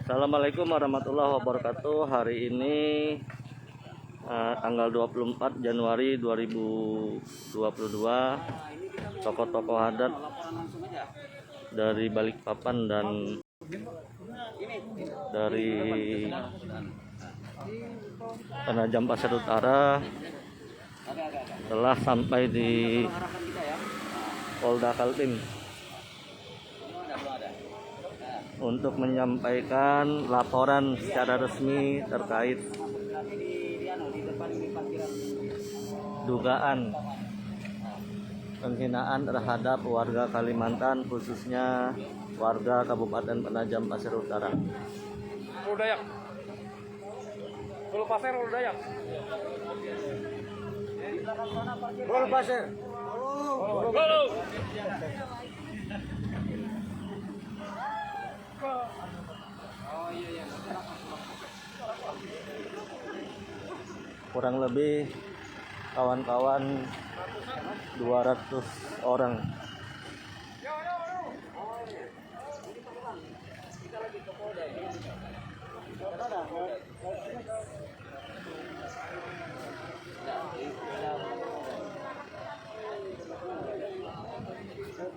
Assalamualaikum warahmatullahi wabarakatuh. Hari ini tanggal 24 Januari 2022, tokoh-tokoh adat dari Balikpapan dan dari Penajam Pasir Utara telah sampai di Polda Kaltim untuk menyampaikan laporan secara resmi terkait dugaan penghinaan terhadap warga Kalimantan, khususnya warga Kabupaten Penajam Pasir Utara. Hulu Dayak, Hulu Pasir, Hulu Dayak, Hulu Pasir, Hulu. Kurang lebih kawan-kawan 200 orang.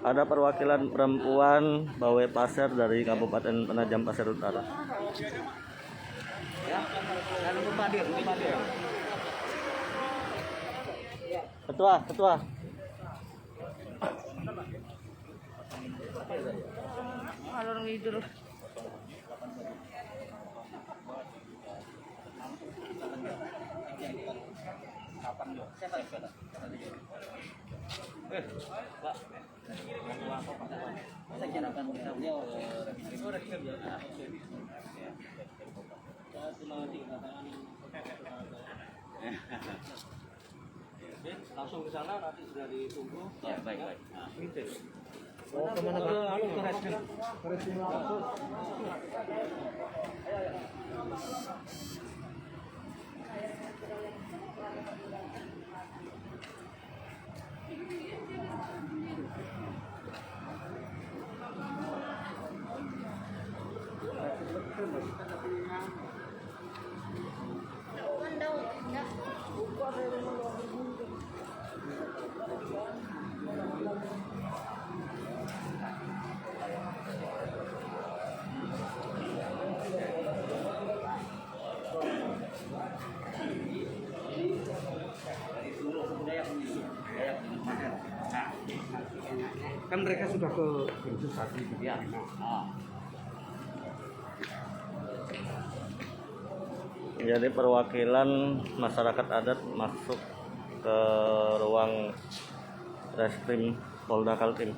Ada perwakilan perempuan Bawe Pasir dari Kabupaten Penajam Pasir Utara. Ketua. Alur ngidul. Langsung ke sana, nanti sudah ditunggu. Ya, baik. oh kemana Pak? Ke Reskrim. Kan mereka sudah ke Bensus tadi. Ya. Jadi perwakilan masyarakat adat masuk ke ruang Reskrim Polda Kaltim.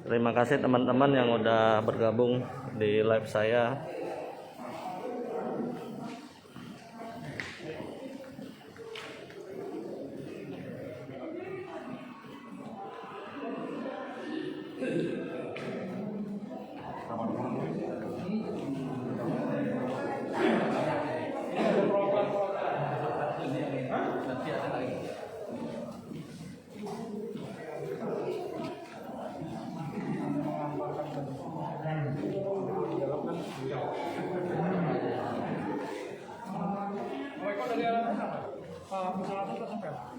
Terima kasih teman-teman yang udah bergabung di live saya.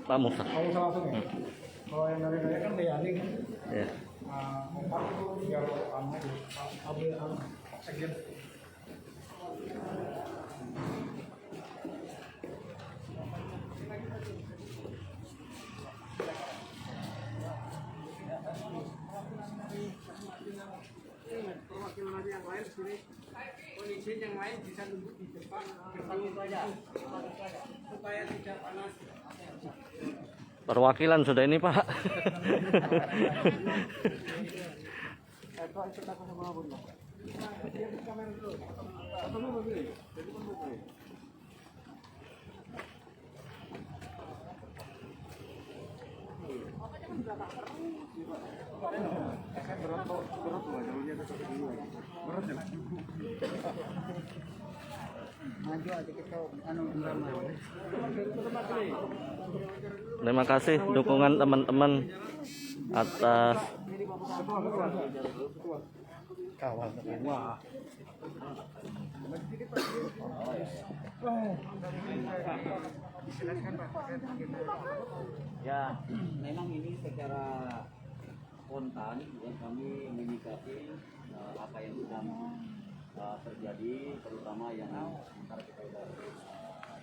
Pak Musa. Langsung ya. Kalau yang dari kan Deyani kan. Ya. Empat itu biar ambil sekjen. Perwakilan yang lain sini, kondisi yang lain bisa duduk di depan itu aja supaya tidak panas. Perwakilan sudah ini Pak. Terima kasih dukungan teman-teman atas Ya, memang ini secara spontan ya, kami menyikapi apa yang sedang terjadi, terutama yang sementara kita sudah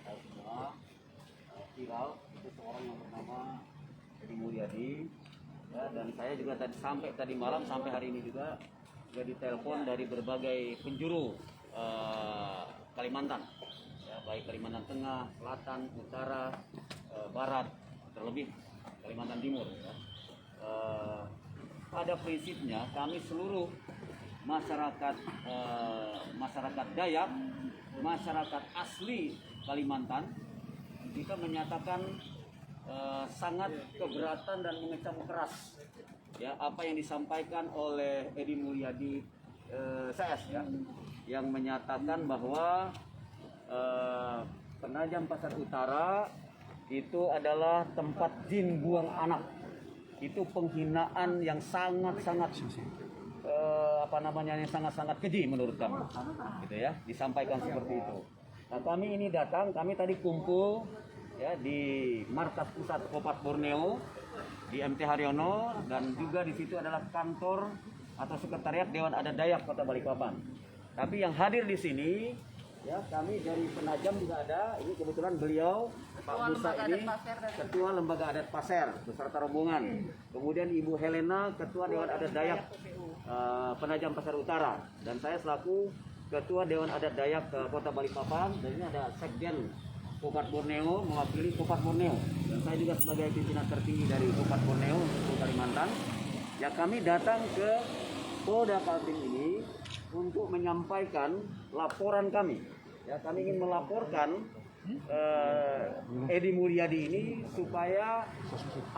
tahu semua viral itu seorang yang bernama Edi Mulyadi ya, dan saya juga tadi malam sampai hari ini juga ditelepon dari berbagai penjuru Kalimantan ya, baik Kalimantan Tengah, Selatan, Utara, Barat, terlebih Kalimantan Timur ya. Pada prinsipnya kami seluruh masyarakat Dayak, masyarakat asli Kalimantan, kita menyatakan sangat keberatan dan mengecam keras ya apa yang disampaikan oleh Edi Mulyadi CS ya, yang menyatakan bahwa Penajam Pasar Utara itu adalah tempat jin buang anak. Itu penghinaan yang sangat-sangat yang sangat-sangat keji menurut kami, gitu ya, disampaikan seperti itu. Nah, kami ini datang, kami tadi kumpul ya di markas pusat Kopat Borneo di MT Haryono, dan juga di situ adalah kantor atau sekretariat Dewan Adat Dayak Kota Balikpapan. Tapi yang hadir di sini ya, kami dari Penajam juga ada. Ini kebetulan beliau Pak Musa ini Ketua Lembaga Adat Pasir beserta rombongan. Kemudian Ibu Helena Ketua Dewan Adat Dayak Penajam Pasar Utara, dan saya selaku Ketua Dewan Adat Dayak Kota Balikpapan. Dan ini ada Sekjen Kopat Borneo mewakili Kopat Borneo, dan saya juga sebagai pimpinan tertinggi dari Kopat Borneo untuk Kalimantan. Ya, kami datang ke Polda Kaltim ini untuk menyampaikan laporan kami. Ya, kami ingin melaporkan Edi Mulyadi ini supaya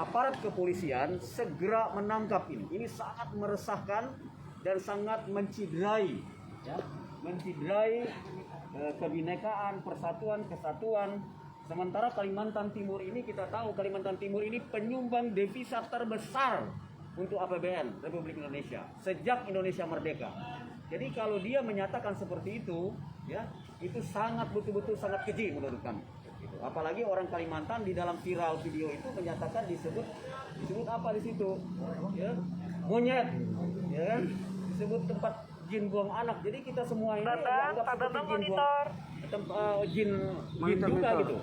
aparat kepolisian segera menangkap ini. Ini sangat meresahkan dan sangat menciderai, ya, menciderai kebinekaan, persatuan, kesatuan. Sementara Kalimantan Timur ini, kita tahu Kalimantan Timur ini penyumbang devisa terbesar untuk APBN Republik Indonesia sejak Indonesia merdeka. Jadi kalau dia menyatakan seperti itu, ya, itu sangat betul-betul sangat keji menurut kami. Gitu. Apalagi orang Kalimantan di dalam viral video itu menyatakan disebut apa di situ? Ya, monyet, ya kan? Disebut tempat jin buang anak. Jadi kita semua ini anggap seperti jin buang jin juga gitu.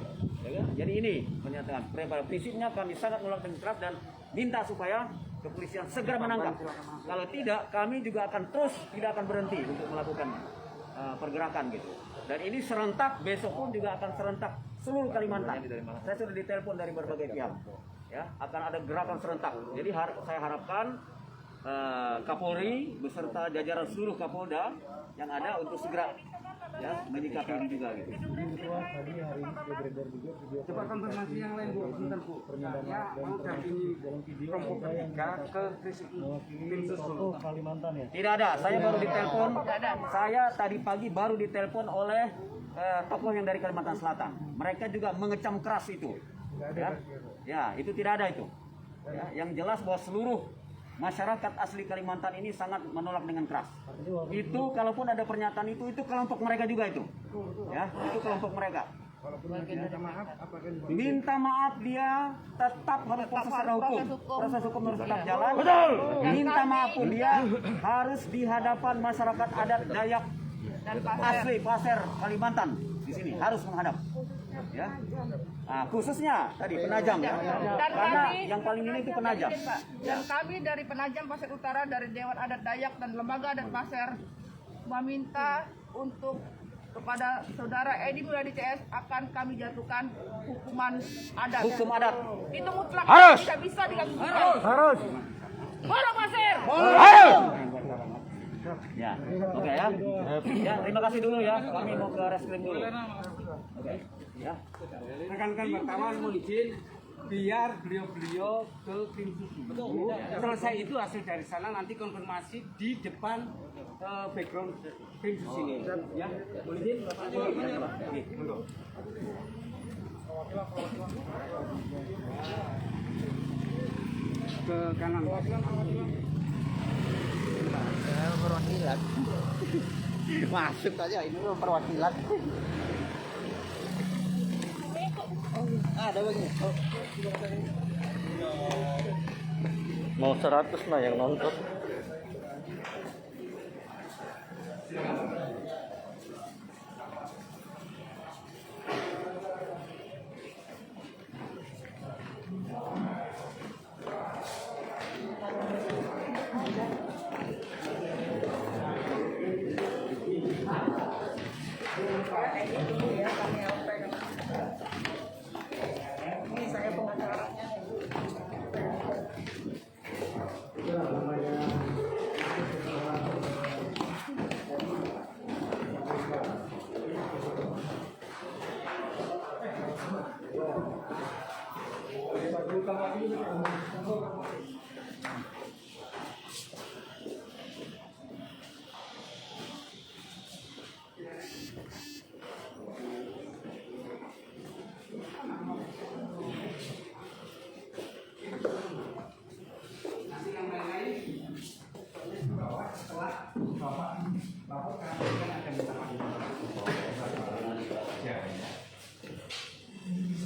Ya kan? Jadi ini menyatakan pada prinsipnya kami sangat menolak dengan keras dan minta supaya kepolisian segera menangkap. Kalau tidak, kami juga akan terus tidak akan berhenti untuk melakukan pergerakan gitu. Dan ini serentak, besok pun juga akan serentak seluruh Kalimantan. Saya sudah ditelepon dari berbagai pihak. Ya, akan ada gerakan serentak. Jadi saya harapkan Kapolri beserta jajaran seluruh Kapolda yang ada untuk segera ya menyikapi ini juga gitu. Coba konfirmasi yang lain Bu, sebentar Bu. Ya, mau dampingi kelompok ketiga ke tim susul Kalimantan ya. Tidak ada, saya baru ditelepon. Saya tadi pagi baru ditelepon oleh tokoh yang dari Kalimantan Selatan. Mereka juga mengecam keras itu. Ya, itu tidak ada itu. Ya, yang jelas bahwa seluruh masyarakat asli Kalimantan ini sangat menolak dengan keras. Itu kalaupun ada pernyataan itu kelompok mereka juga itu. Ya, itu kelompok mereka. Minta maaf dia tetap harus proses hukum. Proses hukum harus tetap jalan. Minta maaf pun dia harus di hadapan masyarakat adat Dayak asli Pasir Kalimantan di sini harus menghadap. Ya. Nah, khususnya tadi Penajam ya. Karena yang paling ini itu Penajam. Dan kami dari Penajam Pasir Utara, dari Dewan Adat Dayak dan Lembaga Adat Pasir meminta untuk kepada saudara Edi Mulyadi CS akan kami jatuhkan hukuman adat. Hukum adat. Itu mutlak Harus. tidak bisa diganggu. Harus. Bolong pasir. Harus. Ya, oke ya. Ya, terima kasih dulu ya. Kami mau ke reskrim dulu. Oke. Ya. Rekan-rekan wartawan mohon izin biar beliau-beliau ke tim susu. Selesai itu hasil dari sana nanti konfirmasi di depan background tim susu ini. Ya, mohon izin. Ke kanan. Perwakilan. Masuk aja ini perwakilan. Ada begini. Mau 100 nah yang nonton.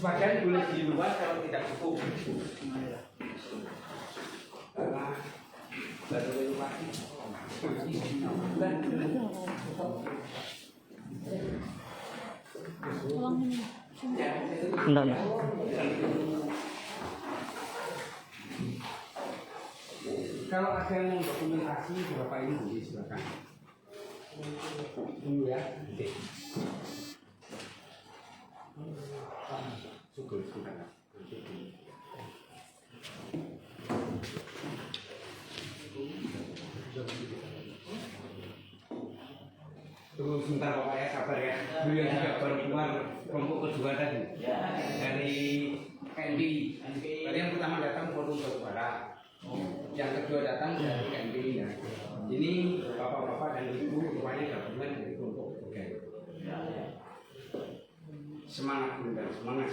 Sebagian boleh di luar kalau tidak cukup. Karena baru rumah. Enggak. Kalau ada yang dokumentasi berapa ini boleh silakan. Dulu ya. Oke. Syukur. Tunggu sebentar Bapak ya, sabar ya. Beliau juga baru keluar kelompok kedua tadi dari KNPI. Tadi yang pertama datang forum Batubara, yang kedua datang dari KNPI ya. Ini bapak-bapak dan ibu rupanya gabungan dari kelompok pegawai. Semangat bunda, semangat.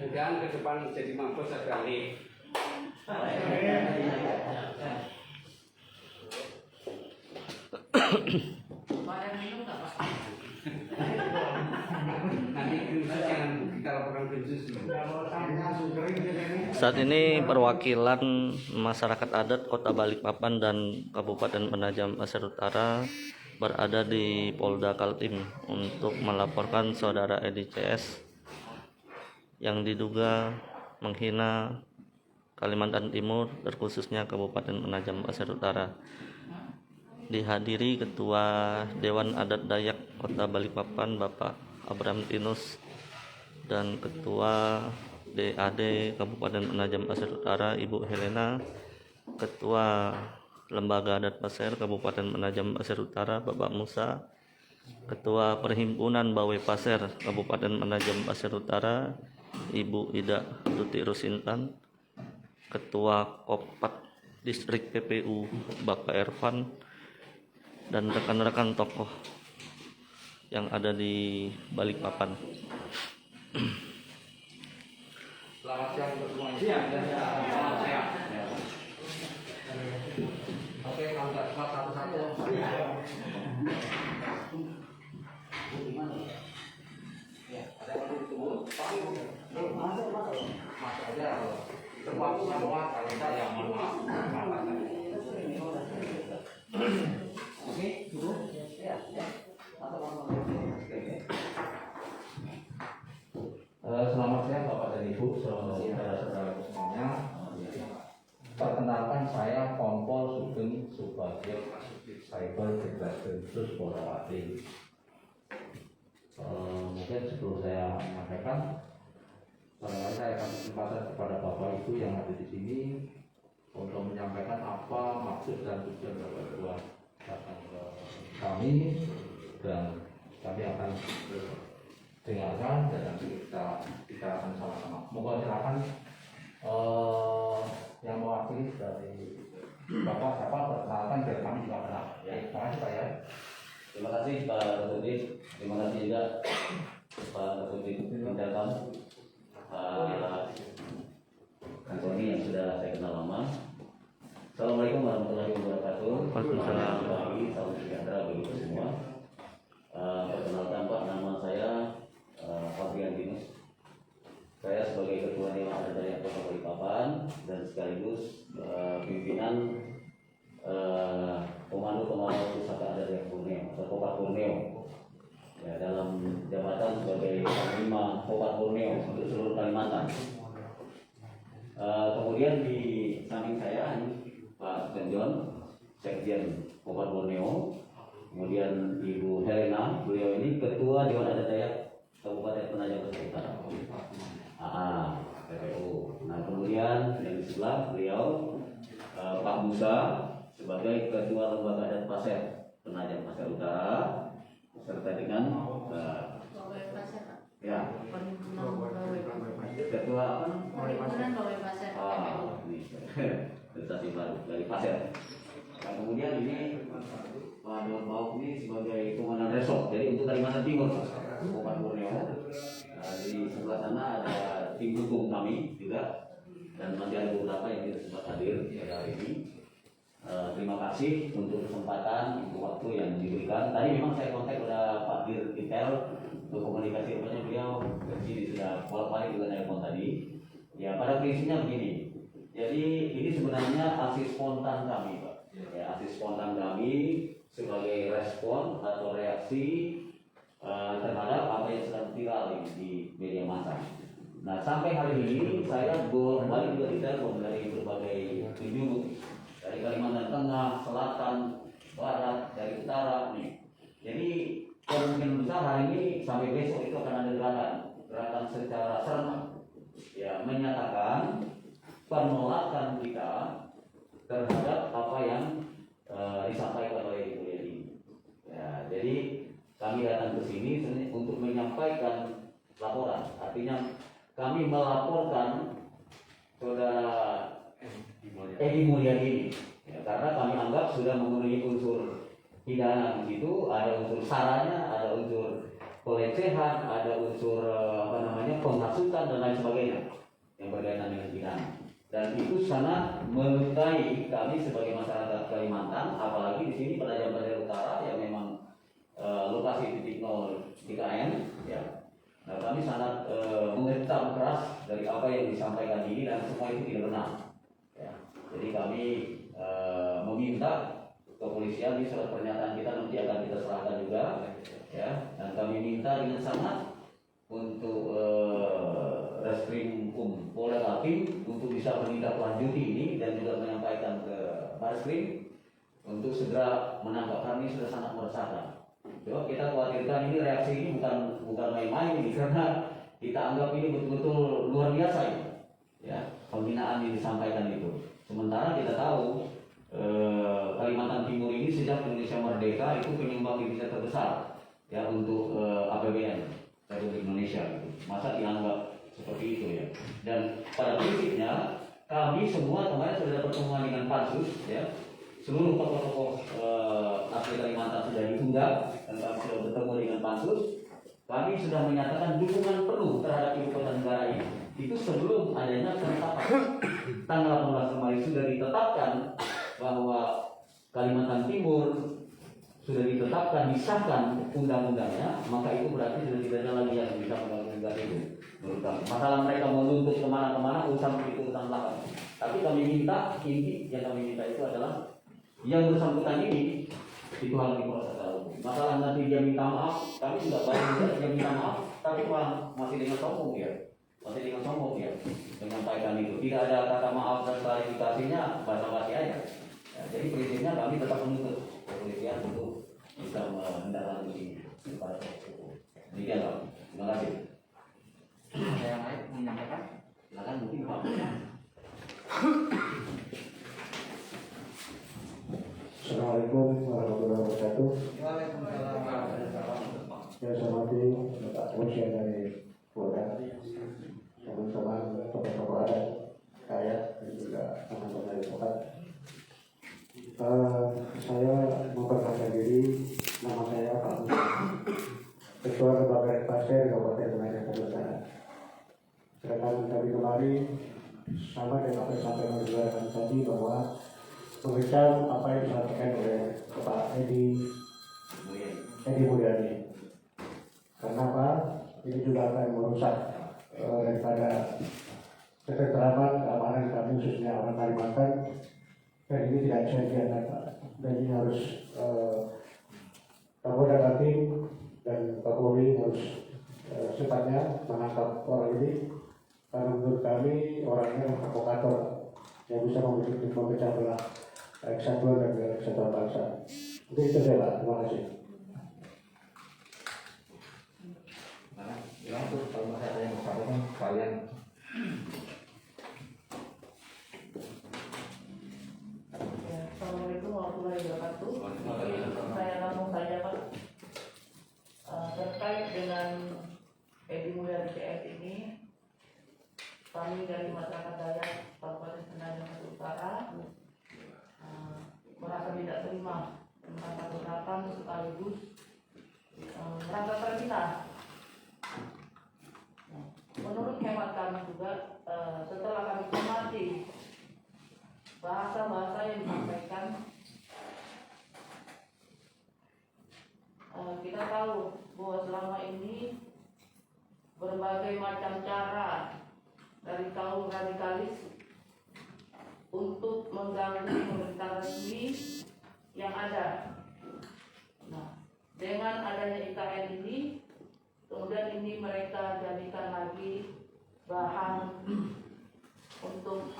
Mudah-mudahan ke depan jadi mampus sekali. Nanti jangan kita laporkan khusus. Saat ini perwakilan masyarakat adat Kota Balikpapan dan Kabupaten Penajam Pasir Utara berada di Polda Kaltim untuk melaporkan saudara Edi CS yang diduga menghina Kalimantan Timur, terkhususnya Kabupaten Penajam Pasir Utara. Dihadiri Ketua Dewan Adat Dayak Kota Balikpapan Bapak Abraham Tinus dan Ketua DAD Kabupaten Penajam Pasir Utara Ibu Helena, Ketua Lembaga Adat Pasir Kabupaten Penajam Pasir Utara Bapak Musa, Ketua Perhimpunan Bawai Pasir Kabupaten Penajam Pasir Utara Ibu Ida Tuti Rusintan, Ketua Kopat Distrik PPU Bapak Ervan, dan rekan-rekan tokoh yang ada di Balikpapan. Selamat siang untuk semuanya. Oke, langkah satu-satu. Ada yang perlu ditunggu? Masuk aja. Termasuk semua kalau saya mohon maaf. Oke, cukup. Selamat Cyber Khusus Polda Kaltim. Mungkin sebelum saya menyampaikan, barangkali saya akan kesempatan kepada Bapak Ibu yang ada di sini untuk menyampaikan apa maksud dan tujuan Bapak Ibu datang ke kami, dan kami akan dengarkan dan nanti kita akan sama-sama. Mohon silakan yang mewakili dari Bapak siapa, perkenalkan biar kami juga kenal. Ya, terima kasih Pak ya. Terima kasih Pak Ketua. Terima kasih juga Pak Ketua Mendatang Pak Antoni yang sudah saya kenal lama. Assalamualaikum warahmatullahi wabarakatuh. Waalaikumsalam. Selamat pagi, salam sejahtera bagi kita semua. Perkenalkan Pak, nama saya Fabrian Dinus. Saya sebagai Ketua Dewan Adat Dayak Kota Balikpapan dan sekaligus pimpinan Komando Pusaka Adat Dayak Borneo atau Kopat Borneo. Ya, dalam jabatan sebagai Panglima Kopat Borneo untuk seluruh Kalimantan. Kemudian di samping saya ini Pak Kenjon, Sekjen Kopat Borneo. Kemudian Ibu Helena, beliau ini Ketua Dewan Adat Dayak Kabupaten Penajam Pasir Utara. PPU. Nah, kemudian yang di sebelah beliau Pak Musa sebagai Ketua Lembaga Adat Pasir Penajam Pasir Utara, serta dengan ya Ketua apa? Ini prestasi baru dari Pasir. Nah, kemudian ini Pak Dewan Pauk ini sebagai Komandan Resort, jadi untuk Kalimantan Timur, Kopat Borneo. Di sebelah sana ada tim dukung kami juga, dan nanti ada beberapa yang tidak sempat hadir pada hari ini. Terima kasih untuk kesempatan, untuk waktu yang diberikan. Tadi memang saya kontak pada Pak Dir detail untuk komunikasi, rupanya beliau ke sini sudah bolak-balik juga telepon tadi. Ya, pada prinsipnya begini. Jadi ini sebenarnya aksi spontan kami, Pak. Ya, aksi spontan kami sebagai respon atau reaksi terhadap apa yang sedang viral di media massa. Nah, sampai hari ini saya bolak-balik juga ditelepon dari berbagai penjuru, dari Kalimantan Tengah, Selatan, Barat, dari Utara nih. Jadi kemungkinan besar hari ini sampai besok itu akan ada gerakan secara serentak, ya, menyatakan penolakan kita terhadap apa yang disampaikan oleh Ibu Yeni. Ya, jadi kami datang ke sini untuk menyampaikan laporan. Artinya kami melaporkan saudara Edi Mulyadi, ya, karena kami anggap sudah memenuhi unsur pidana di situ, ada unsur saranya, ada unsur pelecehan, ada unsur penghasutan dan lain sebagainya yang berkaitan dengan pidana. Dan itu sangat melukai kami sebagai masyarakat Kalimantan, apalagi di sini Penajam Pasir Utara yang memang lokasi titik 0 TKN, ya. Nah, kami sangat mengecam keras dari apa yang disampaikan ini, dan semua itu tidak benar. Ya. Jadi kami meminta kepolisian, di surat pernyataan kita nanti akan kita serahkan juga, ya. Dan kami minta dengan sangat untuk Reskrim Polda Kaltim untuk bisa menindaklanjuti ini dan juga menyampaikan ke Bareskrim untuk segera menangkap. Kami sudah sangat meresahkan. Coba kita khawatirkan ini reaksi ini bukan main-main ini, karena kita anggap ini betul-betul luar biasa ini, ya, penghinaan yang disampaikan itu. Sementara kita tahu Kalimantan Timur ini sejak Indonesia merdeka itu penyumbang devisa terbesar, ya, untuk APBN Republik Indonesia gitu. Masa dianggap seperti itu, ya. Dan pada prinsipnya kami semua kemarin sudah pertemuan dengan Pansus, ya. Seluruh tokoh-tokoh asli Kalimantan sudah diundang dan kami sudah bertemu dengan Pansus. Kami sudah menyatakan dukungan penuh terhadap ibu kota negara ini. Itu sebelum adanya penetapan tanggal 18 kemarin sudah ditetapkan bahwa Kalimantan Timur sudah ditetapkan, disahkan undang-undangnya, maka itu berarti sudah tidak ada lagi yang bisa mengganggu negara itu. Menurut kami, masalah mereka menuntut kemana-kemana urusan itu urusan belakang. Tapi kami minta, inti yang kami minta itu adalah yang bersangkutan ini itu harus diproses secara hukum. Masalah nanti dia minta maaf, kami juga banyak juga dia minta maaf, tapi masih dengan sombong, ya, masih dengan sombong, ya, menyampaikan itu. Tidak ada kata maaf dan klarifikasinya, basa-basi aja. Ya, jadi prinsipnya kami tetap menuntut Assalamualaikum warahmatullahi wabarakatuh. Yang saya hormati Bapak Kepolisian dari Polda, teman-teman tokoh-tokoh adat, rakyat, dan juga teman-teman dari Polda. Saya memperkenalkan diri, nama saya Pak Musa, Ketua Lembaga Pasir Kabupaten Penajam Pasir Utara. Kedatangan kami kemarin sama dengan apa yang disampaikan oleh kami tadi, bahwa mengecam apa yang disampaikan oleh Pak Edi Mulyadi. Karena apa? Ini juga akan merusak daripada ketentraman, keamanan kami khususnya orang Kalimantan. Dan ini tidak bisa dibiarkan, Pak. Dan ini harus Kapolda Kaltim dan Kapolri harus secepatnya menangkap orang ini. Karena menurut kami orangnya provokator yang bisa memecah belah kesatuan dan kesatuan bangsa. Itu saja, Pak. Terima kasih. Assalamualaikum warahmatullahi wabarakatuh. Saya langsung saja, Pak. Terkait dengan Edi Mulyadi CS ini, kami dari masyarakat Dayak Kabupaten Penajam Pasir Utara merasa tidak terima, merasa keberatan sekaligus merasa terhina. Menurut hemat kami juga, setelah kami cermati bahasa-bahasa yang disampaikan, kita tahu bahwa selama ini berbagai macam cara dari kaum radikalis untuk mengganggu pemerintahan resmi yang ada. Nah, dengan adanya IKN ini, kemudian ini mereka jadikan lagi bahan untuk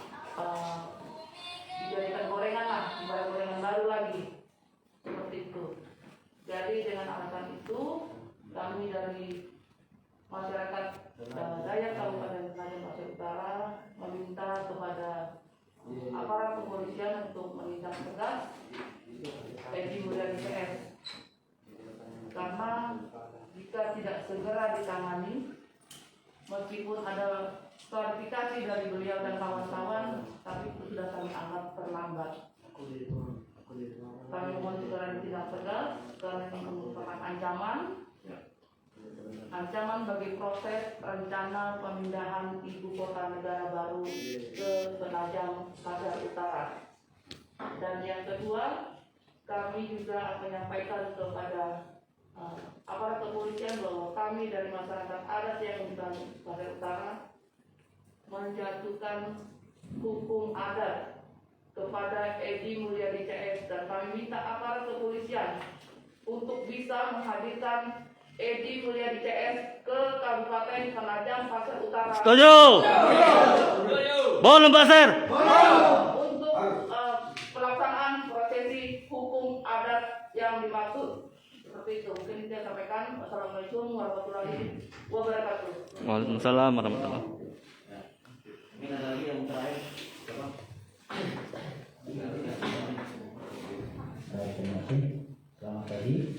dijadikan gorengan lah, ibarat gorengan baru lagi, seperti itu. Jadi dengan alasan itu, kami dari masyarakat Dayak Kabupaten Penajam Pasir Utara meminta kepada aparat kepolisian untuk menindak tegas Edi Mulyadi CS, karena jika tidak segera ditangani, meskipun ada klarifikasi dari beliau dan kawan-kawan, tapi itu sudah kami anggap terlambat. Kami mohon segera ditindak tegas karena ini merupakan ancaman bagi proses rencana pemindahan ibu kota negara baru ke Penajam Pasir Utara. Dan yang kedua, kami juga menyampaikan kepada aparat kepolisian bahwa kami dari masyarakat adat yang di Pasir Utara menjatuhkan hukum adat kepada Edi Mulyadi CS, dan kami minta aparat kepolisian untuk bisa menghadirkan Edi Mulyadi CS ke Kabupaten Penajam Pasir Utara. Setuju. Boleh Pasir. Untuk pelaksanaan prosesi hukum adat yang dimaksud. Seperti itu. Mungkin saya sampaikan. Wassalamualaikum warahmatullahi wabarakatuh. Waalaikumsalam warahmatullahi wabarakatuh. Ini ada lagi yang terakhir. Terima kasih. Selamat pagi,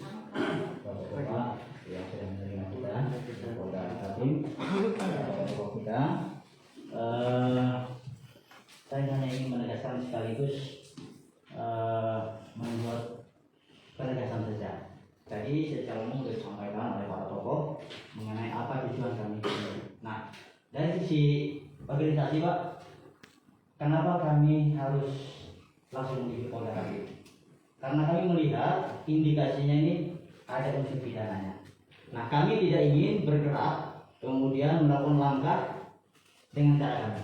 Bapak-bapak yang sudah menerima kita, Polda Kaltim, Bapak kita. Saya hanya ingin menegaskan sekaligus membuat penegasan saja. Tadi secara umum sudah disampaikan oleh para tokoh mengenai apa tujuan kami ini. Nah, dari sisi organisasi, Pak, kenapa kami harus langsung di Polda Kaltim? Karena kami melihat indikasinya ini ada unsur pidananya. Nah, kami tidak ingin bergerak kemudian melakukan langkah dengan cara kami.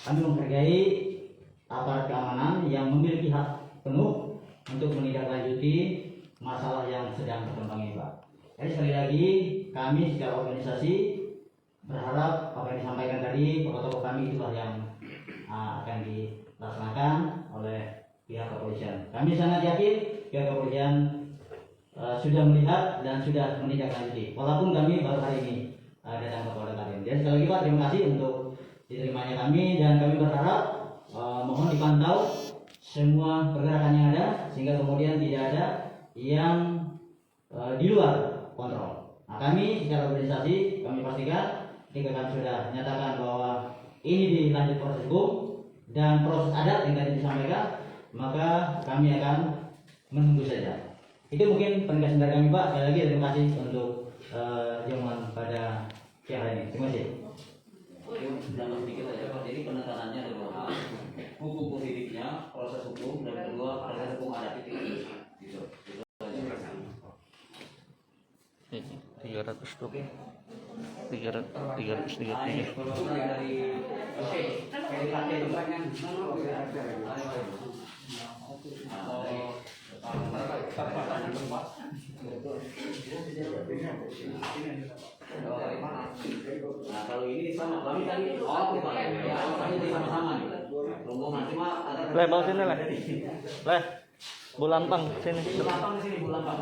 Kami menghargai aparat keamanan yang memiliki hak penuh untuk menindaklanjuti masalah yang sedang berkembang ini, Pak. Jadi sekali lagi kami secara organisasi berharap apa yang disampaikan tadi tokoh-tokoh kami itulah yang akan dilaksanakan oleh pihak kepolisian. Kami sangat yakin pihak kepolisian sudah melihat dan sudah menindaklanjuti. Walaupun kami baru hari ini datang ke Polda Kaltim. Jadi sekali lagi Pak, terima kasih untuk diterimanya kami, dan kami berharap mohon dipantau semua pergerakan yang ada sehingga kemudian tidak ada yang di luar kontrol. Nah, kami secara organisasi kami pastikan ketika kami sudah nyatakan bahwa ini dilanjut proses hukum dan proses adat yang tadi disampaikan, maka kami akan menunggu saja. Itu mungkin penegasan dari kami, Pak. Sekali lagi terima kasih untuk jamuan pada siang hari ini. Terima kasih. Dalam sedikit aja Pak, jadi penekanannya ada dua hal, hukum positifnya, proses hukum, dan kedua proses hukum adat itu. Gitu. Itu aja. 333. Bapak dari oke, dari partai depannya. Nah kalau ini sama, kami tadi bukan ya, kami sama-sama nih. Rombongan cuma ada. Leh, bawa sini leh. Leh, Bu Lampang sini. Bu Lampang di sini, Bu Lampang.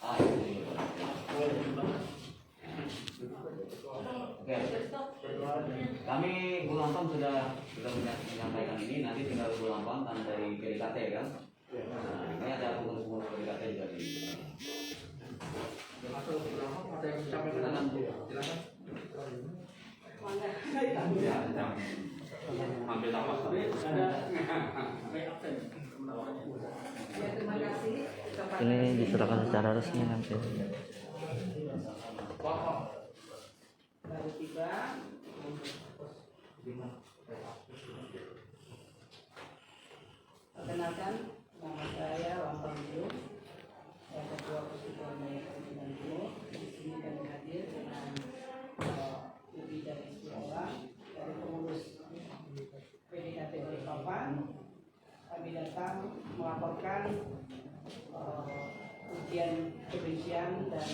Ah, ini. Oke. Kami Bu Lampang sudah menyampaikan ini, nanti tinggal Bu Lampang karena dari PDKT kan. Nah, ini ada pengurus-pengurus PDKT juga di sini. Ini diserahkan secara resmi nanti. Baru tiba. Perkenalkan, nama saya Lampang Biru. Saya Ketua Persatuan Daya Kalimantan Timur. Di sini kami hadir dengan lebih dari 10 orang dari pengurus PDKT Balikpapan. Kami datang melaporkan ujian kebencian dan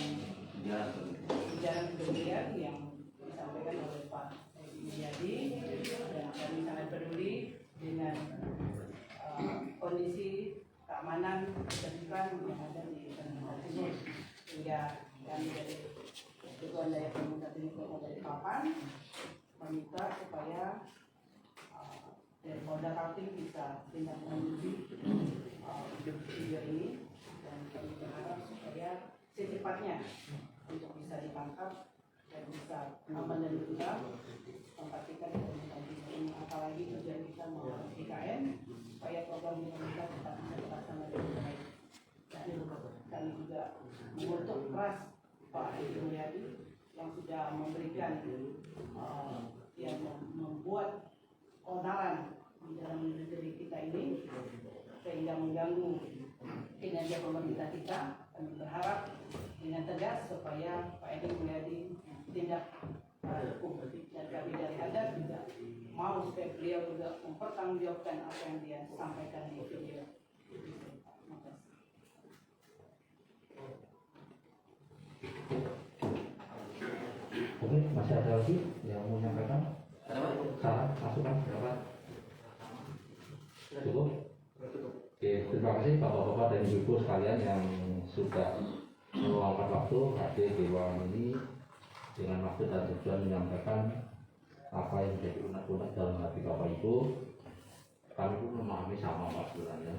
ujaran kebencian yang disampaikan oleh Pak Edi Mulyadi, dan kami sangat peduli dengan kondisi keamanan ketertiban yang ada di Kalimantan Timur, sehingga kami dari Persatuan Daya Kalimantan Timur Balikpapan meminta supaya dari Polda Kaltim bisa tindak lanjuti video ini, dan kami berharap supaya secepatnya untuk bisa ditangkap dan bisa aman dan tentram tempat kita di Kalimantan Timur ini. Apalagi tujuan kita mau IKN supaya program pemerintah tetap bisa terlaksana dengan baik. Dan kami juga mengutuk keras Pak Edi Mulyadi yang sudah memberikan yang membuat onaran di dalam negeri kita ini sehingga mengganggu kinerja pemerintah kita. Kami berharap dengan tegas supaya Pak Edi Mulyadi tindak hukum, dan kami dari adat juga mau supaya beliau juga mempertanggungjawabkan apa yang dia sampaikan di video. Terima kasih. Oke, masih ada lagi yang mau menyampaikan? Saran, masukan, berapa? Cukup? Oke, terima kasih Bapak-Bapak dan Ibu sekalian yang sudah meluangkan waktu hadir di ruangan ini dengan maksud dan tujuan menyampaikan apa yang menjadi unek-unek dalam hati Bapak Ibu. Kami pun memahami sama Pak sebenarnya.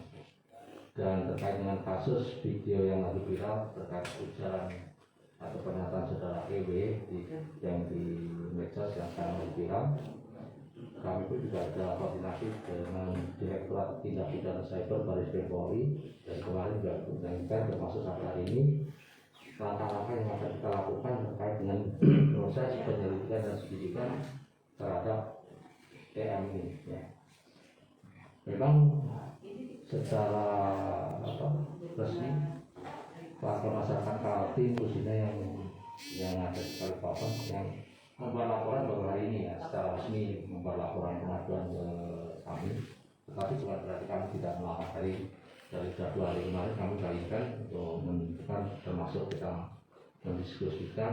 Dan terkait dengan kasus video yang lagi viral terkait ujaran atau pernyataan saudara EW yang di medsos yang sekarang viral, kami pun juga ada koordinasi dengan Direktorat Tindak Pidana Cyber Baris Krim Polri, dan kemarin juga menyampaikan termasuk sampai hari ini langkah-langkah yang akan kita lakukan terkait dengan proses penyelidikan dan penyidikan terhadap TM ini. Ya. Memang secara resmi warga masyarakat Kaltim khususnya yang ada di Balikpapan yang membuat laporan baru hari ini ya, secara resmi membuat laporan pengaduan ke kami. Tetapi bukan berarti kami tidak melakukan dari 2 hari kemarin kami kalikan untuk menentukan, termasuk kita mendiskusikan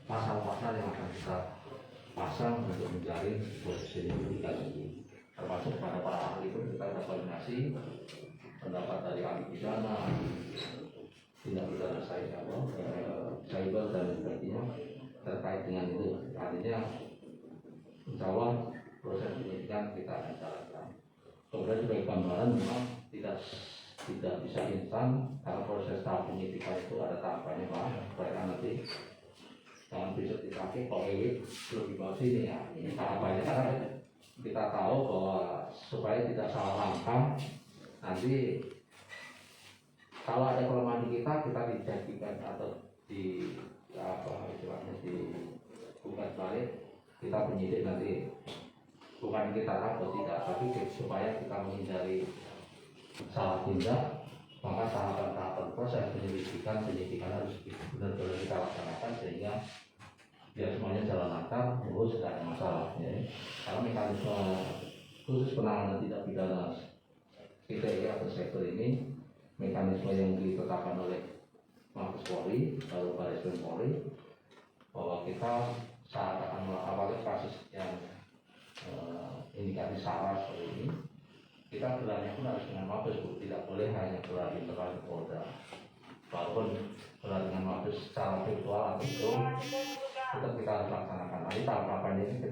pasal-pasal yang akan kita pasang untuk menjalin posisi penyelidikan ini. Termasuk pada para ahli pun kita ada koordinasi pendapat dari ahli pidana, tindak pidana cyber dan sebagainya terkait dengan itu. Artinya insya Allah proses penyidikan kita akan jalankan. Kemudian sebagai gambaran memang tidak bisa instan karena proses tahap penyidikan itu ada tahapannya Pak. Supaya nanti jangan besok dipakai kok belum dibawa sini ya. Ini tahapannya karena kita tahu bahwa supaya tidak salah langkah nanti kalau ada kelemahan di kita dijadikan atau di apa istilahnya dibuka balik kita penyidik nanti bukan kita atau tidak tapi supaya kita menghindari salah tindak maka tahapan-tahapan proses penyidikan harus benar-benar kita laksanakan sehingga biar semuanya jalan lancar, terus tidak ada masalah ya. Karena mekanisme khusus penanganan tindak pidana ITE atau sektor ini mekanisme yang ditetapkan oleh Mabes Polri lalu Baris Krim Polri bahwa kita saat akan melakukan kasus yang indikasi SARA seperti ini kita gelarnya pun harus dengan Mabes Bu, tidak boleh hanya gelar internal Polda. Walaupun gelar dengan Mabes secara virtual atau itu tetap kita harus laksanakan. Nanti tahapan ini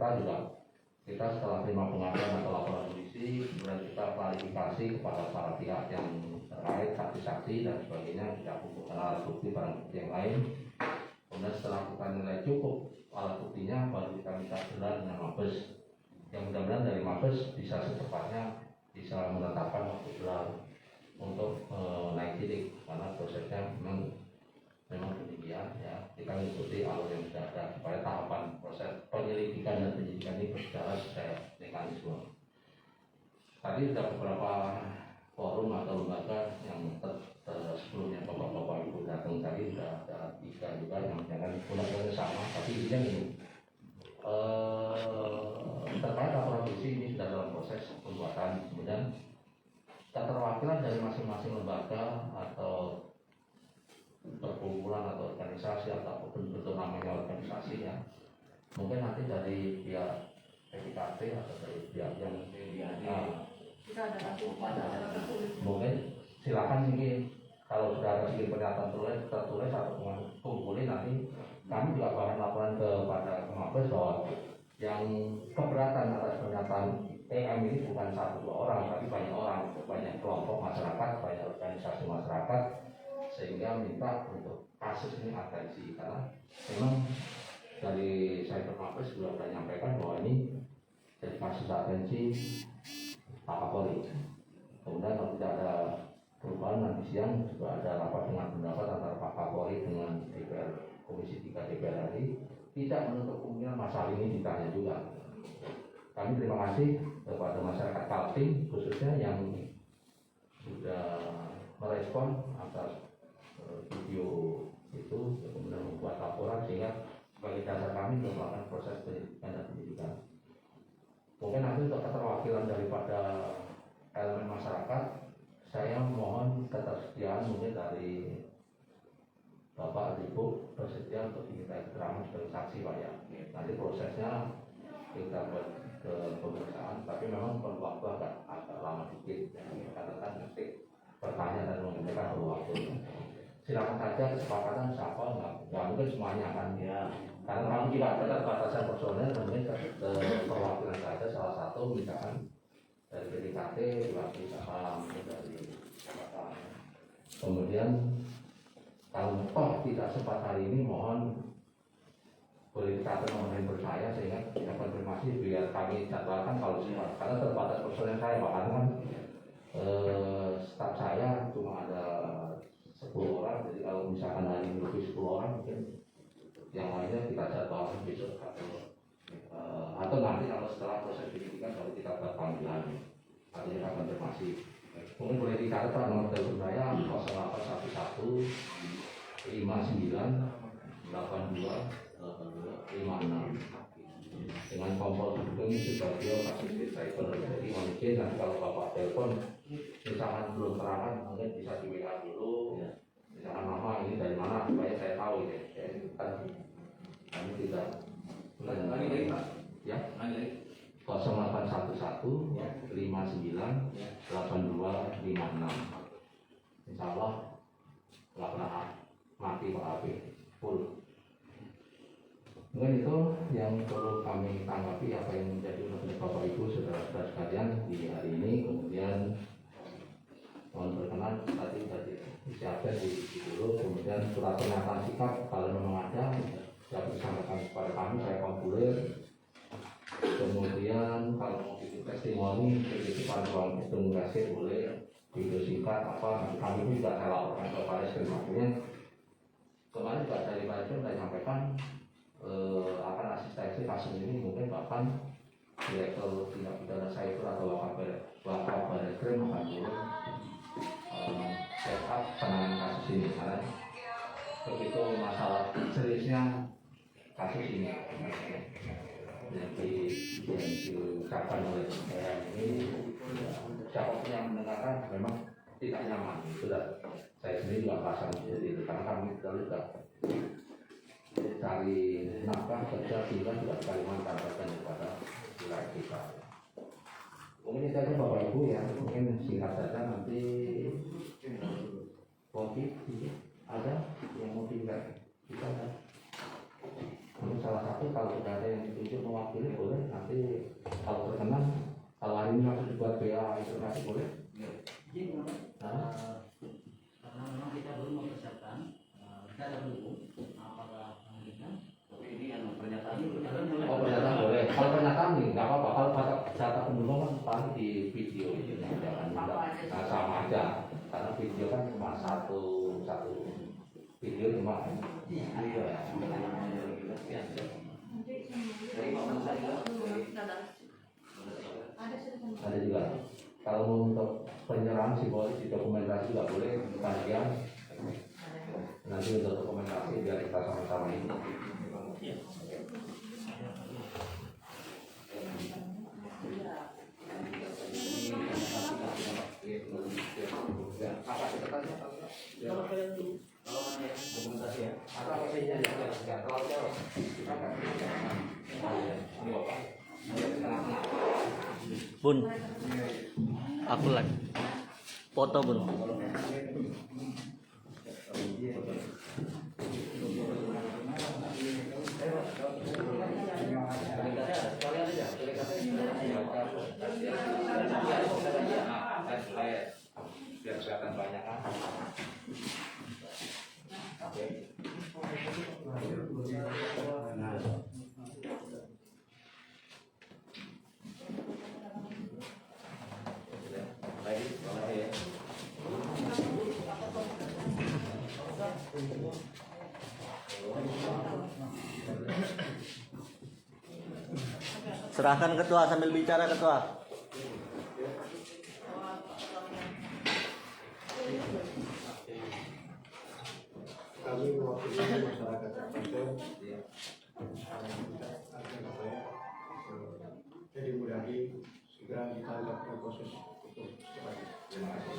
kita setelah terima pengaduan atau laporan polisi, kemudian kita klarifikasi kepada para pihak yang terkait, saksi-saksi dan sebagainya, kita kumpulkan alat bukti barang bukti yang lain. Kemudian setelah kita nilai cukup alat buktinya, baru kita minta gelar dengan Mabes. Yang mudah-mudahan dari Mabes bisa secepatnya bisa menetapkan waktu gelar untuk naik sidik karena prosesnya memang demikian ya. Kita mengikuti alur yang sudah ada supaya tahapan proses penyelidikan dan penyidikan ini berjalan sesuai mekanisme. Tadi sudah beberapa forum atau lembaga yang sebelumnya bapak-bapak ibu datang tadi sudah ada 3 juga yang jangan gunakan sama tapi intinya ini terkait laporan polisi ini sudah dalam proses pembuatan. Kemudian keterwakilan dari masing-masing lembaga atau perkumpulan atau organisasi atau bentuk namanya organisasi ya mungkin nanti dari pihak PKT atau dari pihak yang mungkin silakan mungkin kalau sudah ada sedikit pernyataan tertulis atau kumpulin nanti kami juga akan laporan kepada Mabes bahwa yang keberatan atas pernyataan EM ini bukan 1-2 orang tapi banyak orang, banyak kelompok masyarakat, banyak organisasi masyarakat sehingga minta untuk kasus ini atensi karena memang dari Cyber Mabes sudah menyampaikan bahwa ini jadi kasus atensi Pak Kapolri. Kemudian kalau tidak ada perubahan nanti siang juga ada rapat dengan pendapat antara Pak Kapolri dengan DPR Komisi 3 DPR RI tidak menutup kemungkinan masalah ini ditanya juga. Kami terima kasih kepada masyarakat Kaltim khususnya yang sudah merespon atas video itu kemudian membuat laporan sehingga sebagai dasar kami untuk melakukan proses penyelidikan dan penyidikan. Mungkin nanti untuk keterwakilan daripada elemen masyarakat saya mohon ketersediaan mungkin dari Bapak Ibu bersedia untuk diminta keterangan sebagai saksi Pak ya. Nanti prosesnya kita buat ke pemeriksaan tapi memang perlu waktu agak lama sedikit karena kan nanti bertanya dan menginginkan perlu waktu. Silakan saja kesepakatan siapa nggak mungkin semuanya kan ya karena kami juga ada batasan personel mungkin perwakilan saja salah satu misalkan dari PDKT diwakili siapa mungkin dari siapa. Kemudian kalau toh tidak sempat hari ini mohon boleh dikatakan nomor handphone saya sehingga kita konfirmasi biar kami jadwalkan kalau sempat karena terbatas personel saya bahkan kan staf saya cuma ada 10 orang jadi kalau misalkan hari ini lebih 10 orang mungkin yang lainnya kita jadwalkan besok atau nanti kalau setelah proses penyidikan baru kita buat panggilan atau kita konfirmasi. Mungkin boleh dicatat nomor telepon saya 0811 59 82 56 dengan kompol dukung sebagai kasus cyber. Jadi mungkin nanti kalau Bapak telepon misalkan belum terangkan mungkin bisa di WA dulu misalkan nama ini dari mana supaya saya tahu ya kan kami tidak ya 0811 59 82 56 insya Allah nggak pernah mati Pak Abi full. Mungkin itu yang perlu kami tanggapi apa yang menjadi unek-unek Bapak Ibu saudara-saudara sekalian di hari ini. Kemudian mohon berkenan tadi disiapkan di dulu, kemudian surat pernyataan sikap kalau memang ada dapat disampaikan kepada kami, saya formulir. Kemudian kalau mau bikin testimoni titipan ruang hitung kasih boleh video singkat apa, kami pun juga saya laporkan ke Pak Eskrim. Artinya kemarin juga dari Pak Eskrim saya sampaikan akan asistensi kasus ini mungkin bahkan direktur tindak pidana cyber atau Wakaf Barreskrim akan boleh set up penanganan kasus ini karena begitu masalah seriusnya kasus ini yang diucapkan oleh saya ini, siapapun yang mendengarkan memang tidak nyaman. Sudah saya sendiri juga pasang seperti itu karena kami juga cari nafkah kerja tinggal juga Kalimantan dan kepada wilayah kita. Mungkin itu saja Bapak Ibu ya, mungkin singkat saja nanti motif ada yang mau tinggal kita kan. Mungkin salah satu kalau sudah ada yang ditunjuk mewakili boleh, nanti kalau berkenan kalau hari ini harus dibuat BA informasi boleh. Karena memang kita belum mempersiapkan, kita ada belum apakah menginginkan Ini yang pernyataan Oh pernyataan boleh. Kalau pernyataan nih nggak apa-apa. Kalau data penduduk kan paling di video itu jangan nah, sama aja. Karena video kan cuma satu video cuma. Ada juga. Kalau untuk penyerahan simbolis di dokumentasi juga boleh bagian. Nanti untuk dokumentasi biar kita sama-sama ini. Bun, aku lagi foto bun. Biar kelihatan banyak kan. Serahkan ketua sambil bicara ketua. Kami mewakili masyarakat Pasir jadi mudahi segera ditangkap dan proses hukum secepatnya. Terima kasih.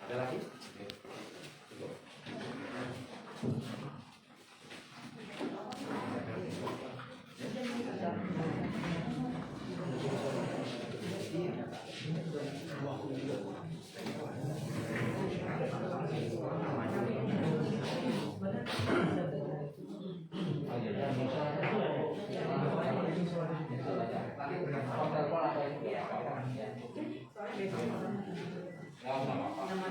Ada lagi?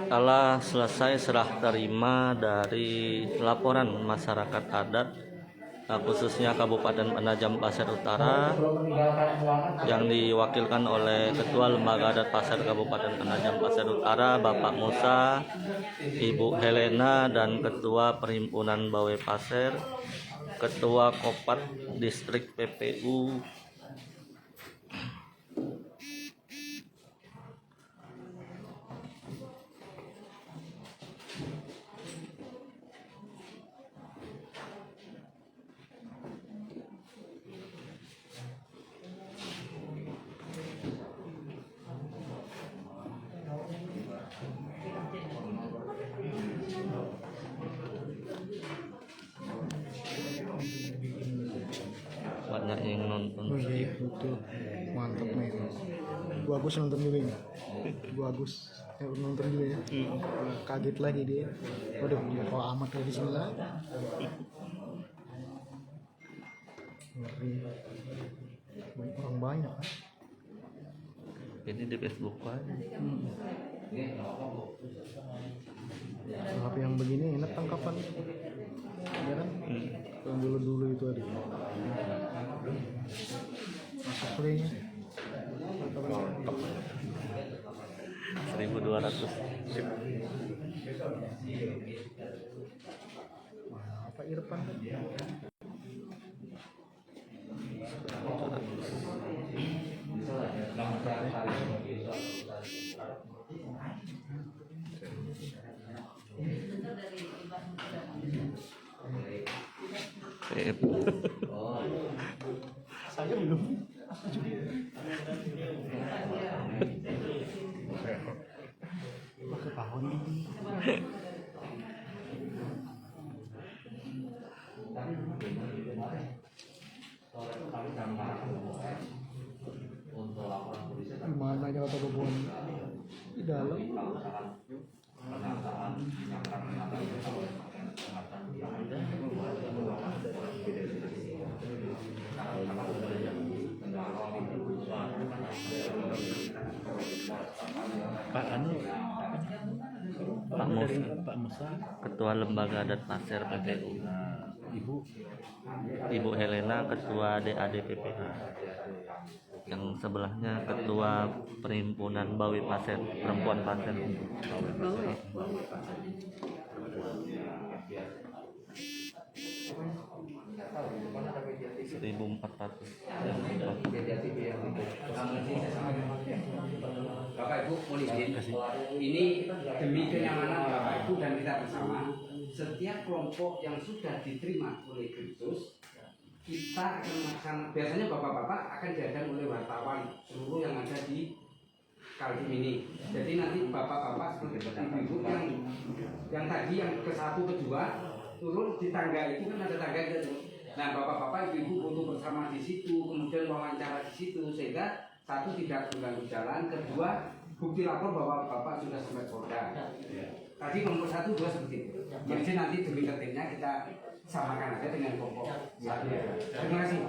Telah selesai serah terima dari laporan masyarakat adat khususnya Kabupaten Penajam Pasir Utara yang diwakilkan oleh Ketua Lembaga Adat Pasir Kabupaten Penajam Pasir Utara Bapak Musa, Ibu Helena, dan Ketua Perhimpunan Bawe Pasir, Ketua Kopat Distrik PPU banyak yang nonton. Tuh, mantap nih. Gua Agus nonton juga ini. Gua Agus nonton juga ya. Kaget lagi dia. Waduh, dia kok amat dari sini lah. Ngeri. Banyak orang banyak kan. Ini di Facebook aja. HP yang begini enak tangkapan. Ya kan? Yang dulu itu ada. Masuk playnya. 1.200. Apa Irfan kan? Saya belum. Ketahuan ini. Gimana aja kata Boboan di dalam. Pak Musa, Ketua Lembaga Adat Pasir PPU. Ibu Helena, Ketua DAD PPH. Yang sebelahnya Ketua Perhimpunan Bawi Pasir, Perempuan Pasir. 1.400. Bapak Ibu mohon izin, ini demi kenyamanan Bapak Ibu dan kita bersama, setiap kelompok yang sudah diterima oleh Kristus, kita akan melaksanakan, biasanya bapak-bapak akan diadakan oleh wartawan seluruh yang ada di Kaltim ini. Jadi nanti bapak-bapak seperti ibu-ibu yang tadi yang ke-1, ke-2 turun di tangga itu kan ada tangga gitu. Nah bapak-bapak ibu-ibu foto bersama di situ, kemudian wawancara di situ, sehingga 1 tidak mengganggu jalan, 2 bukti lapor bahwa bapak sudah sampai Polda. Tadi nomor 1, 2 seperti itu. Jadi nanti demi tertibnya kita samakan aja dengan kelompok 1. Terima kasih.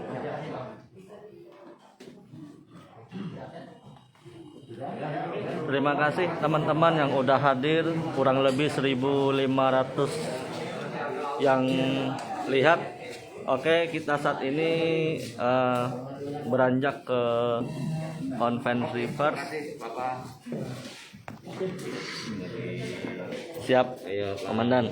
Terima kasih teman-teman yang udah hadir, kurang lebih 1.500 yang lihat. Oke, kita saat ini beranjak ke Convent River. Siap, Komandan.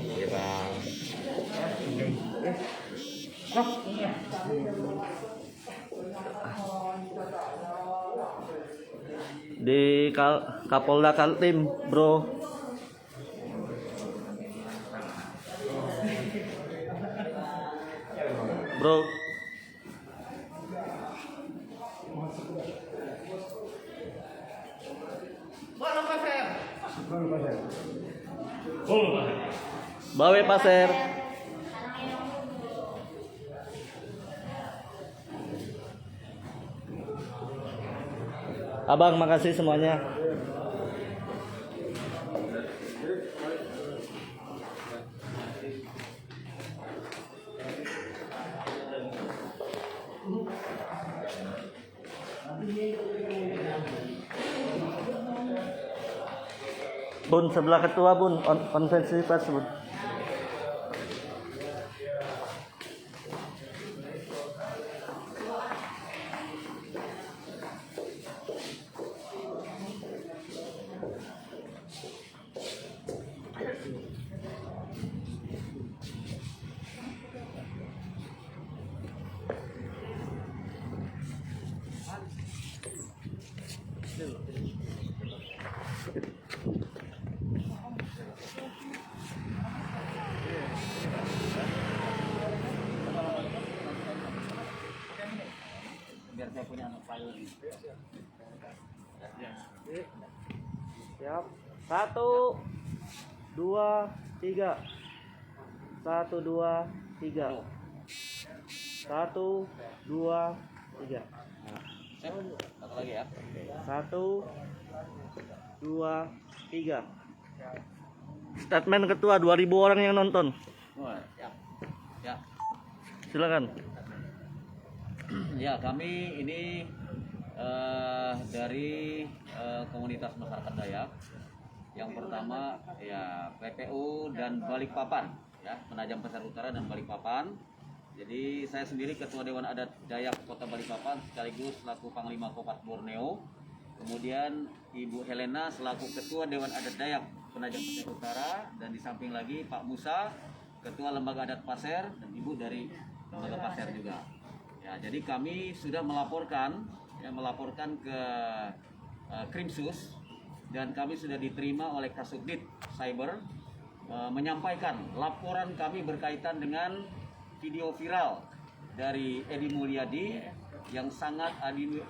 Di Kapolda Kaltim, bro. Bro. Bawe Pasir. Abang, makasih semuanya. Bun, sebelah ketua Bun, konvensi pers Bun. Biar saya punya anak file. Siap. 1, 2, 3. 1, 2, 3. 1, 2, 3. Lagi ya. 1, 2, 3. Statement ketua, 2000 orang yang nonton. Wah, ya. Ya. Silakan. Ya, kami ini dari komunitas masyarakat Dayak. Yang pertama ya PPU dan Balikpapan, ya, Penajam Pasir Utara dan Balikpapan. Jadi saya sendiri Ketua Dewan Adat Dayak Kota Balikpapan sekaligus selaku Panglima Kopat Borneo. Kemudian Ibu Helena selaku Ketua Dewan Adat Dayak Penajam Pasir Utara, dan di samping lagi Pak Musa Ketua Lembaga Adat Pasir, dan Ibu dari Lembaga Pasir juga. Ya, jadi kami sudah melaporkan ke Krimsus, dan kami sudah diterima oleh Kasubdit Cyber menyampaikan laporan kami berkaitan dengan video viral dari Edi Mulyadi yang sangat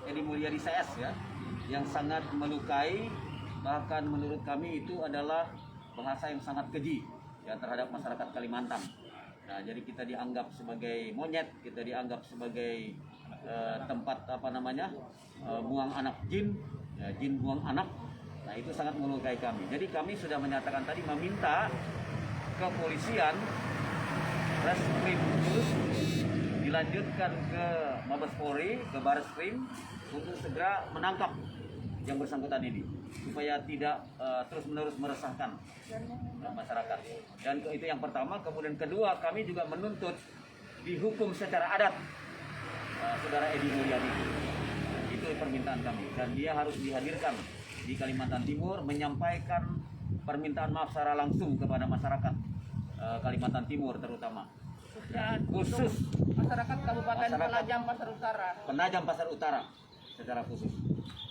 Edi Mulyadi CS ya, yang sangat melukai, bahkan menurut kami itu adalah bahasa yang sangat keji ya terhadap masyarakat Kalimantan. Nah, jadi kita dianggap sebagai monyet, kita dianggap sebagai tempat buang anak jin, ya, jin buang anak. Nah, itu sangat melukai kami. Jadi kami sudah menyatakan tadi meminta kepolisian Reskrim Khusus dilanjutkan ke Mabes Polri, ke Barreskrim untuk segera menangkap yang bersangkutan ini supaya tidak terus-menerus meresahkan masyarakat. Dan itu yang pertama. Kemudian kedua, kami juga menuntut dihukum secara adat saudara Edi Mulyadi. Itu permintaan kami, dan dia harus dihadirkan di Kalimantan Timur menyampaikan permintaan maaf secara langsung kepada masyarakat Kalimantan Timur terutama. Dan Khusus masyarakat Kabupaten Penajam Pasir Utara. Penajam Pasir Utara secara khusus.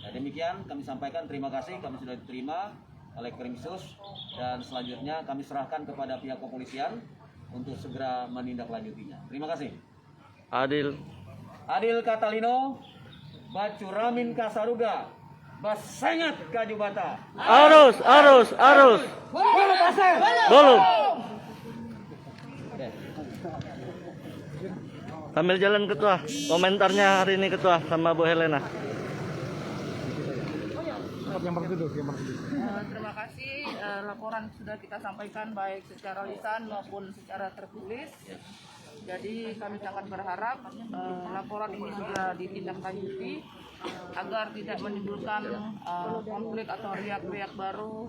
Nah, demikian kami sampaikan, terima kasih, kami sudah diterima oleh Krimsus, dan selanjutnya kami serahkan kepada pihak kepolisian untuk segera menindaklanjutinya. Terima kasih. Adil Katalino, Bacuramin Kasaruga, Basengat Kajubata. Arus. Belum. Sambil jalan ketua, komentarnya hari ini ketua sama Bu Helena. Terima kasih, laporan sudah kita sampaikan baik secara lisan maupun secara tertulis. Jadi kami sangat berharap laporan ini segera ditindaklanjuti agar tidak menimbulkan konflik atau riak-riak baru,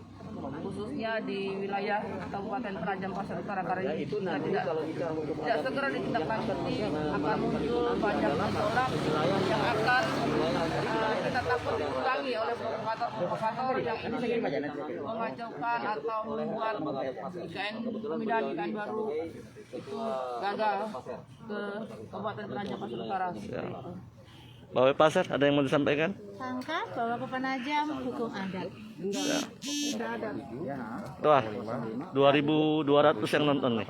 khususnya di wilayah Kabupaten Penajam Pasir Utara karena ini tidak segera ditindaklanjuti akan muncul banyak gejolak yang akan kita takut diulangi oleh provokator yang ingin mengacaukan atau membuat IKN baru itu gagal ke Kabupaten Penajam Pasir Utara. Bapak Pasir, ada yang mau disampaikan? Tangkap bahwa ke Penajam hukum adat. Tuh, 2.200 yang nonton nih.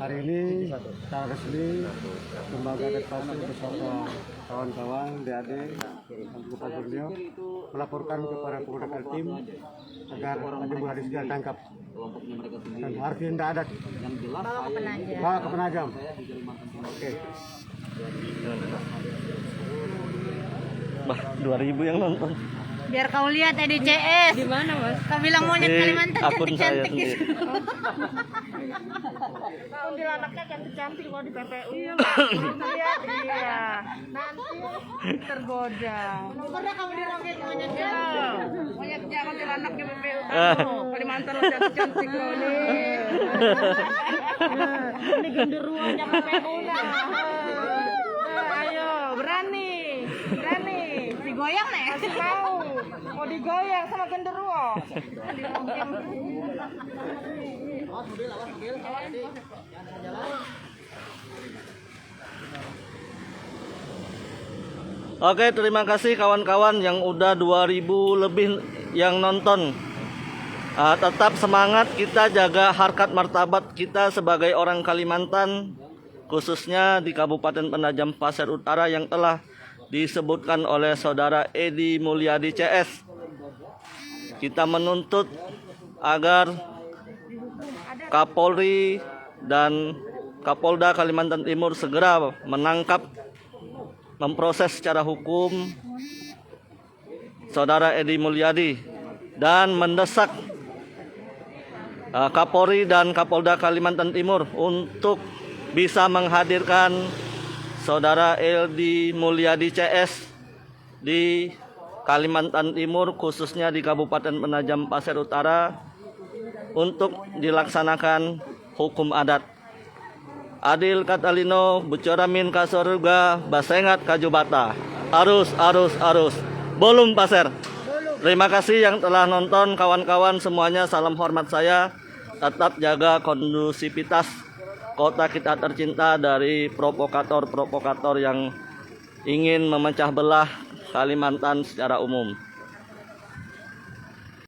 Hari ini secara resmi Lembaga Adat Pasir beserta kawan-kawan DAD Kabupaten Borneo melaporkan kepada Polda Kaltim agar Edi Mulyadi segera ditangkap dan harus tidak adat bawa ke Penajam. Oke. Bah, 2.000 yang nonton. Biar kau lihat EDCS. Di mana, Mas? Kau bilang monyet Kalimantan cantik-cantik gitu. Kuntilanaknya cantik-cantik kok di PPU. Lihat iya. Nanti tergoda. Pernah kamu dirongket monyetnya? Monyetnya kuntilanak di PPU. Kalimantan lo cantik-cantik kok nih. Ini genderuwonya PPU nah. Ayo, berani. Digoyang nih. Kasih tahu. Mau digoyang sama genderuwo. Oke, terima kasih kawan-kawan yang udah 2.000 lebih yang nonton. Tetap semangat, kita jaga harkat martabat kita sebagai orang Kalimantan, khususnya di Kabupaten Penajam Pasir Utara yang telah disebutkan oleh saudara Edi Mulyadi CS. Kita menuntut agar Kapolri dan Kapolda Kalimantan Timur segera menangkap, memproses secara hukum Saudara Edi Mulyadi dan mendesak Kapolri dan Kapolda Kalimantan Timur untuk bisa menghadirkan Saudara Edi Mulyadi CS di Kalimantan Timur, khususnya di Kabupaten Penajam Pasir Utara, untuk dilaksanakan hukum adat. Adil Katalino, Bucoramin Kasorga, Basengat Kajubata. Arus. Bolum Pasir. Terima kasih yang telah nonton, kawan-kawan semuanya. Salam hormat saya. Tetap jaga kondusivitas kota kita tercinta dari provokator-provokator yang ingin memecah belah Kalimantan secara umum.